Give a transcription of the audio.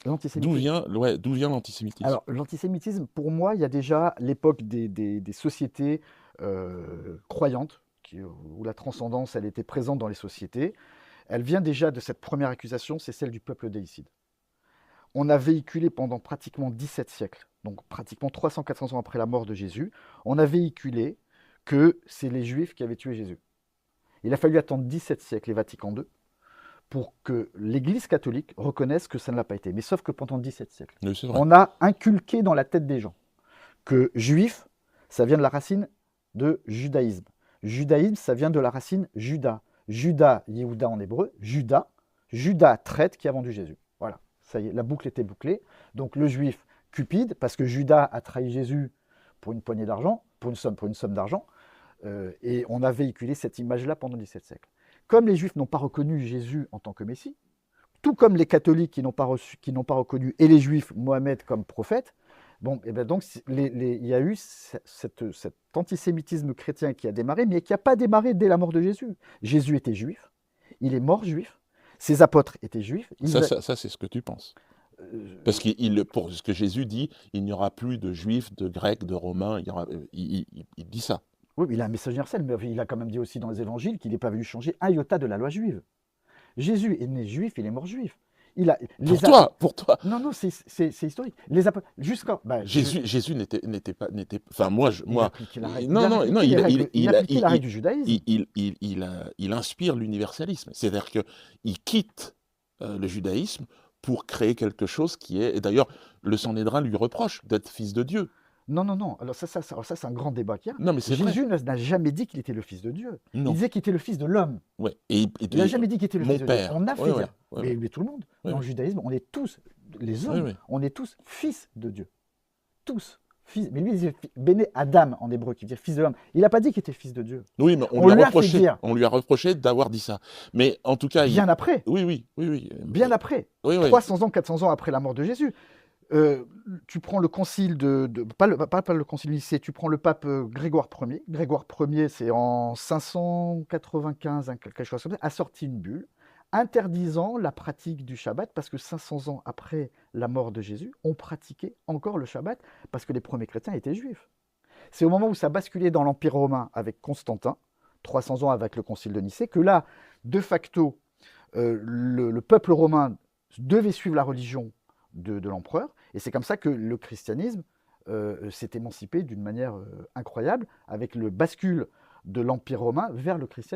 L'antisémitisme. D'où vient l'antisémitisme? Alors, l'antisémitisme, pour moi, il y a déjà l'époque des sociétés croyantes, où la transcendance, elle était présente dans les sociétés. Elle vient déjà de cette première accusation, c'est celle du peuple déicide. On a véhiculé pendant pratiquement 17 siècles, donc pratiquement 300-400 ans après la mort de Jésus, on a véhiculé que c'est les Juifs qui avaient tué Jésus. Il a fallu attendre 17 siècles et Vatican II pour que l'Église catholique reconnaisse que ça ne l'a pas été. Mais sauf que pendant 17 siècles, Oui, c'est vrai. on a inculqué dans la tête des gens que juif, ça vient de la racine de judaïsme. Judaïsme, ça vient de la racine Judas. Judas, Yehuda en hébreu, Judas, Judas traite qui a vendu Jésus. Voilà, ça y est, la boucle était bouclée. Donc le juif cupide, parce que Judas a trahi Jésus pour une poignée d'argent, pour une somme d'argent, et on a véhiculé cette image-là pendant 17 siècles. Comme les juifs n'ont pas reconnu Jésus en tant que Messie, tout comme les catholiques qui n'ont pas reconnu, et les juifs, Mohamed comme prophète, bon, et ben donc il y a eu cet antisémitisme chrétien qui a démarré, mais qui n'a pas démarré dès la mort de Jésus. Jésus était juif, il est mort juif, ses apôtres étaient juifs. Ça, c'est ce que tu penses. Parce que pour ce que Jésus dit, il n'y aura plus de juifs, de grecs, de romains. Il dit ça. Oui, il a un message universel, mais il a quand même dit aussi dans les évangiles qu'il n'est pas venu changer un iota de la loi juive. Jésus est né juif, il est mort juif. Pour toi. Non, c'est historique. Les apôtres, jusqu'à. Jésus n'était pas. Enfin, moi. Il appliquait la règle. Non, il appliquait la règle du judaïsme. Il inspire l'universalisme. C'est-à-dire qu'il quitte le judaïsme pour créer quelque chose qui est. Et d'ailleurs, le Sanhédrin lui reproche d'être fils de Dieu. Non. Alors ça c'est un grand débat qu'il y a. Non, mais c'est vrai. Jésus n'a jamais dit qu'il était le fils de Dieu. Non. Il disait qu'il était le fils de l'homme. Ouais. Il n'a jamais dit qu'il était le fils de Dieu. On a fait dire. Ouais. Mais tout le monde. Dans le judaïsme, on est tous, les hommes, on est tous fils de Dieu. Tous. Fils. Mais lui, il disait Béné Adam en hébreu, qui veut dire fils de l'homme. Il n'a pas dit qu'il était fils de Dieu. Oui, mais on lui a reproché d'avoir dit ça. Mais en tout cas. Bien après. Oui. Bien après. 300 ans, 400 ans après la mort de Jésus. Tu prends le concile pas le concile de Nicée, tu prends le pape Grégoire Ier. Grégoire Ier, c'est en 595, quelque chose comme ça, a sorti une bulle interdisant la pratique du Shabbat parce que 500 ans après la mort de Jésus, on pratiquait encore le Shabbat parce que les premiers chrétiens étaient juifs. C'est au moment où ça basculait dans l'Empire romain avec Constantin, 300 ans avec le concile de Nicée, que là, de facto, le peuple romain devait suivre la religion de l'empereur, et c'est comme ça que le christianisme s'est émancipé d'une manière incroyable, avec le bascule de l'Empire romain vers le christianisme.